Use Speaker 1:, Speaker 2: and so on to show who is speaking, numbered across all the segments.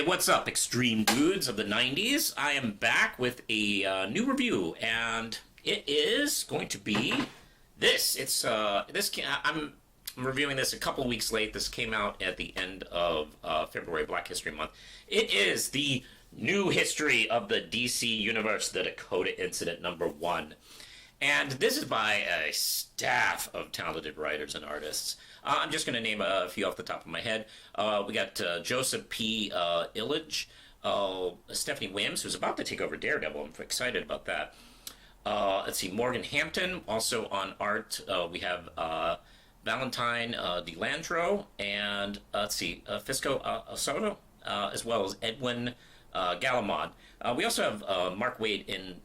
Speaker 1: What's up, extreme dudes of the 90s? I am back with a new review, and it is going to be this. I'm reviewing this a couple of weeks late. This came out at the end of February, Black History Month. It is the new history of the DC Universe, the Dakota Incident #1. And this is by a staff of talented writers and artists. I'm just going to name a few off the top of my head. We got Joseph P. Illich, Stephanie Williams, who's about to take over Daredevil. I'm excited about that. Let's see, Morgan Hampton, also on art. We have Valentine DeLandro, and let's see, Fisco Osoto, as well as Edwin Galamod. We also have Mark Waid in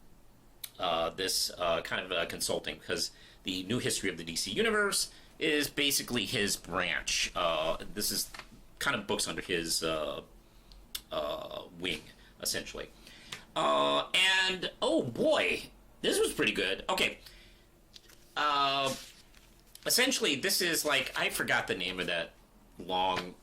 Speaker 1: this kind of consulting, because the new history of the DC Universe is basically his branch. This is kind of books under his wing, essentially. And, oh boy, this was pretty good. Okay. Essentially, this is like, I forgot the name of that long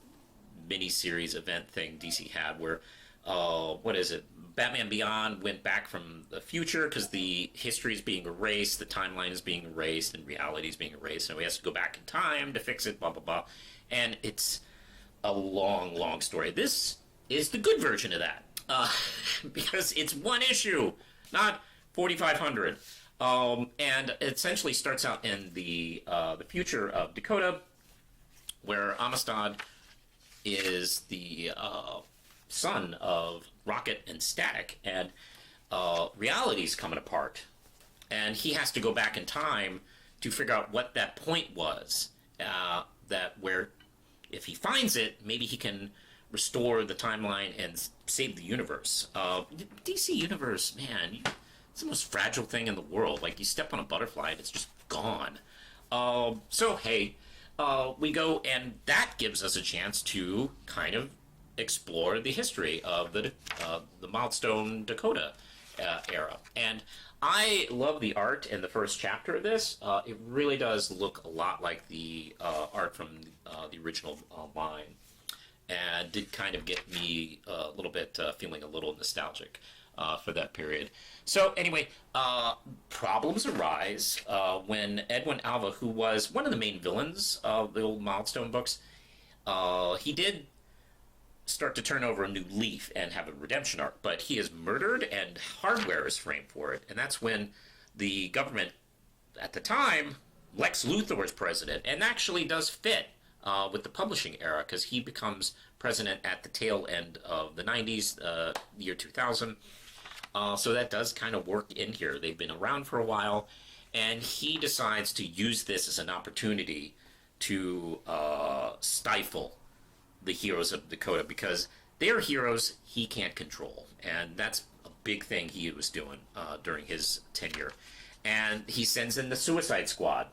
Speaker 1: miniseries event thing DC had where, what is it? Batman Beyond went back from the future because the history is being erased, the timeline is being erased, and reality is being erased, and he has to go back in time to fix it, blah, blah, blah. And it's a long, long story. This is the good version of that, because it's one issue, not 4,500. And it essentially starts out in the future of Dakota, where Amistad is the son of Rocket and Static, and reality's coming apart, and he has to go back in time to figure out what that point was, that where if he finds it, maybe he can restore the timeline and save the universe. DC Universe, man, it's the most fragile thing in the world. Like, you step on a butterfly and it's just gone. So hey, we go, and that gives us a chance to kind of explore the history of the Milestone Dakota era. And I love the art in the first chapter of this. It really does look a lot like the art from the original line, and did kind of get me a little bit feeling a little nostalgic for that period. So anyway, problems arise when Edwin Alva, who was one of the main villains of the old Milestone books, he did start to turn over a new leaf and have a redemption arc, but he is murdered and hardware is framed for it. And that's when the government, at the time, Lex Luthor is president, and actually does fit with the publishing era, because he becomes president at the tail end of the 90s, year 2000. So that does kind of work in here. They've been around for a while, and he decides to use this as an opportunity to stifle the heroes of Dakota, because they're heroes he can't control, and that's a big thing he was doing during his tenure. And he sends in the Suicide Squad,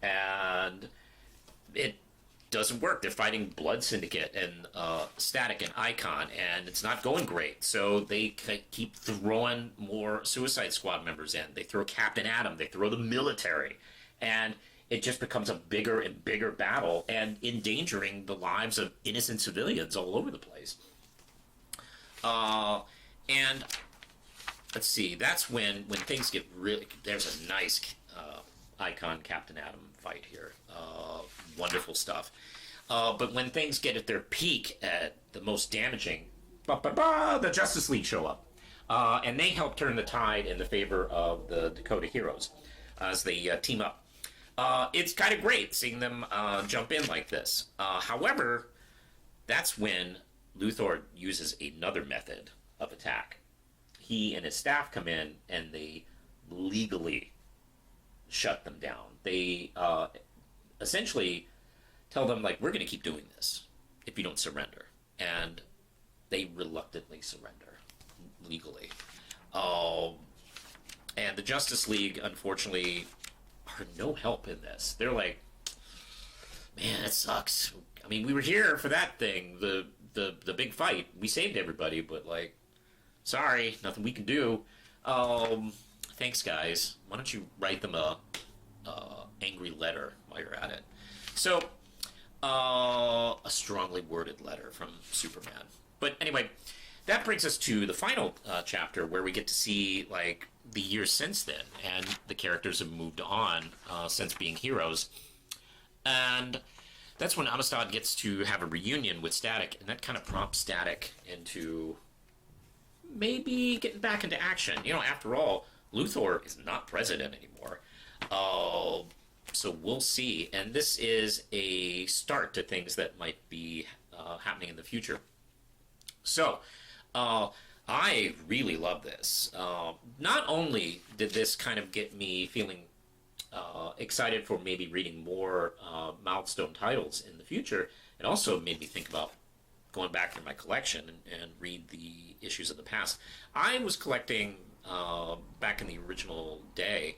Speaker 1: and it doesn't work. They're fighting Blood Syndicate and Static and Icon, and it's not going great. So they keep throwing more Suicide Squad members in. They throw Captain Atom, they throw the military, and it just becomes a bigger and bigger battle, and endangering the lives of innocent civilians all over the place. And let's see, that's when things get really, there's a nice Icon Captain Atom fight here. Wonderful stuff. But when things get at their peak, at the most damaging, the Justice League show up. And they help turn the tide in the favor of the Dakota heroes as they team up. It's kind of great seeing them jump in like this. However, that's when Luthor uses another method of attack. He and his staff come in, and they legally shut them down. They essentially tell them, like, we're going to keep doing this if you don't surrender. And they reluctantly surrender, legally. And the Justice League, unfortunately, are no help in this. They're like, man, it sucks. I mean, we were here for that thing, the big fight. We saved everybody, but, like, sorry, nothing we can do. Thanks, guys. Why don't you write them a angry letter while you're at it? So, a strongly worded letter from Superman. But anyway, that brings us to the final chapter where we get to see like the years since then, and the characters have moved on since being heroes, and that's when Amistad gets to have a reunion with Static, and that kind of prompts Static into maybe getting back into action. You know, after all, Luthor is not president anymore. So we'll see. And this is a start to things that might be happening in the future. So, I really love this. Not only did this kind of get me feeling excited for maybe reading more Milestone titles in the future, it also made me think about going back through my collection and read the issues of the past. I was collecting back in the original day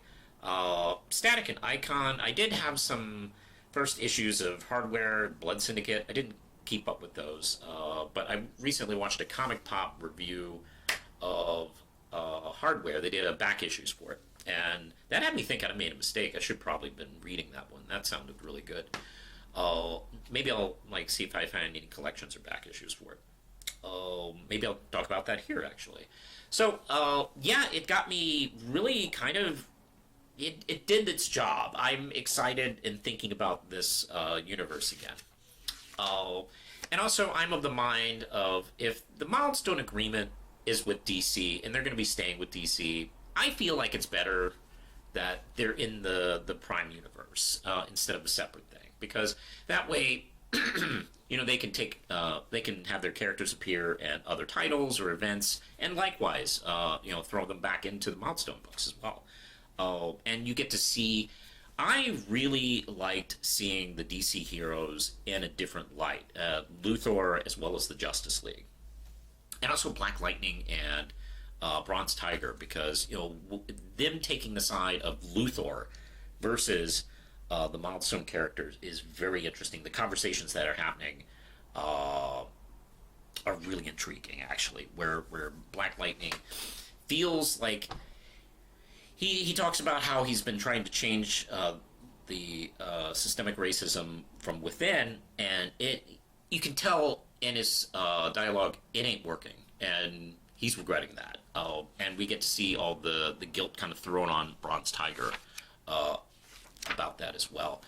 Speaker 1: Static and Icon. I did have some first issues of Hardware, Blood Syndicate. I didn't keep up with those, but I recently watched a Comic Pop review of Hardware. They did a back issues for it, and that had me think I'd made a mistake. I should probably have been reading that one. That sounded really good. Maybe I'll like see if I find any collections or back issues for it. Maybe I'll talk about that here actually. So yeah, it got me really kind of. It did its job. I'm excited and thinking about this universe again. And also, I'm of the mind of if the Milestone Agreement is with DC and they're going to be staying with DC, I feel like it's better that they're in the Prime universe instead of a separate thing, because that way, you know, they can they can have their characters appear in other titles or events, and likewise, you know, throw them back into the Milestone books as well. And you get to see. I really liked seeing the DC heroes in a different light, Luthor as well as the Justice League, and also Black Lightning and Bronze Tiger, because you know them taking the side of Luthor versus the Milestone characters is very interesting. The conversations that are happening are really intriguing, actually. Where Black Lightning feels like. He talks about how he's been trying to change the systemic racism from within, and you can tell in his dialogue it ain't working, and he's regretting that. And we get to see all the guilt kind of thrown on Bronze Tiger about that as well.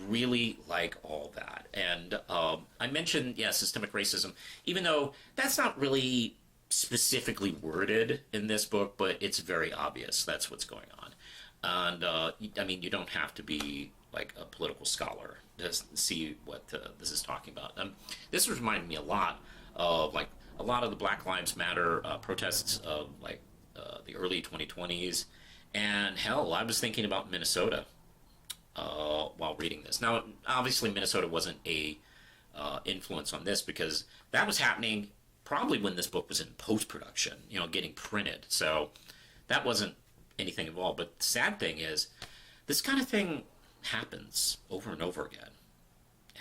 Speaker 1: Really like all that. And I mentioned, yeah, systemic racism, even though that's not really specifically worded in this book, but it's very obvious that's what's going on. And I mean, you don't have to be like a political scholar to see what this is talking about. This reminded me a lot of like a lot of the Black Lives Matter protests of like the early 2020s, and hell, I was thinking about Minnesota while reading this. Now, obviously, Minnesota wasn't a influence on this because that was happening probably when this book was in post-production, you know, getting printed. So that wasn't anything involved. But the sad thing is, this kind of thing happens over and over again,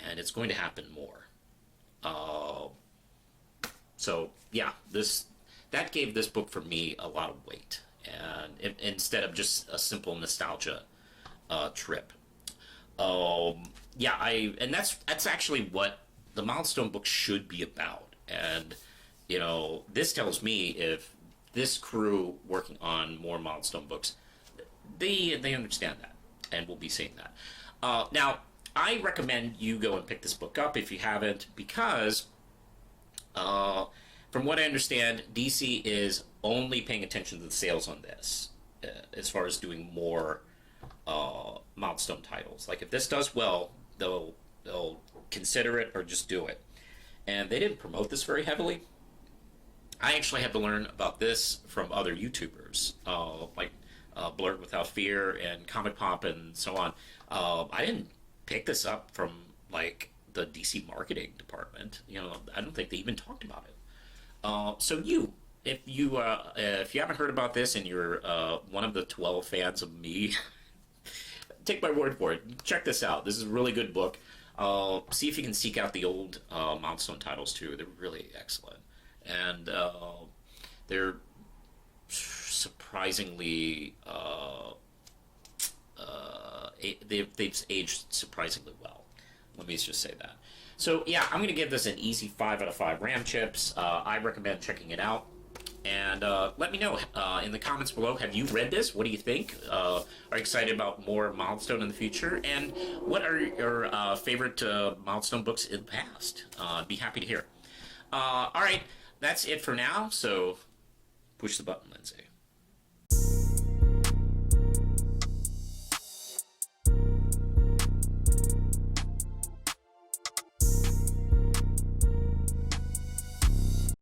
Speaker 1: and it's going to happen more. So yeah, that gave this book for me a lot of weight, and instead of just a simple nostalgia trip. Yeah, and that's actually what the Milestone book should be about. And you know, this tells me if this crew working on more Milestone books, they understand that, and we'll be seeing that. Now, I recommend you go and pick this book up if you haven't, because from what I understand, DC is only paying attention to the sales on this, as far as doing more Milestone titles. Like if this does well, they'll consider it or just do it. And they didn't promote this very heavily. I actually had to learn about this from other YouTubers, like Blurred Without Fear and Comic Pop and so on. I didn't pick this up from like the DC marketing department. You know, I don't think they even talked about it. So if you haven't heard about this and you're one of the 12 fans of me, take my word for it. Check this out. This is a really good book. See if you can seek out the old Milestone titles too. They're really excellent, and they're surprisingly they've aged surprisingly well. Let me just say that. So yeah, I'm gonna give this an easy 5 out of 5 Ram chips. I recommend checking it out. And let me know in the comments below. Have you read this? What do you think? Are you excited about more Milestone in the future? And what are your favorite Milestone books in the past? I'd be happy to hear. All right, that's it for now. So push the button, Lindsay.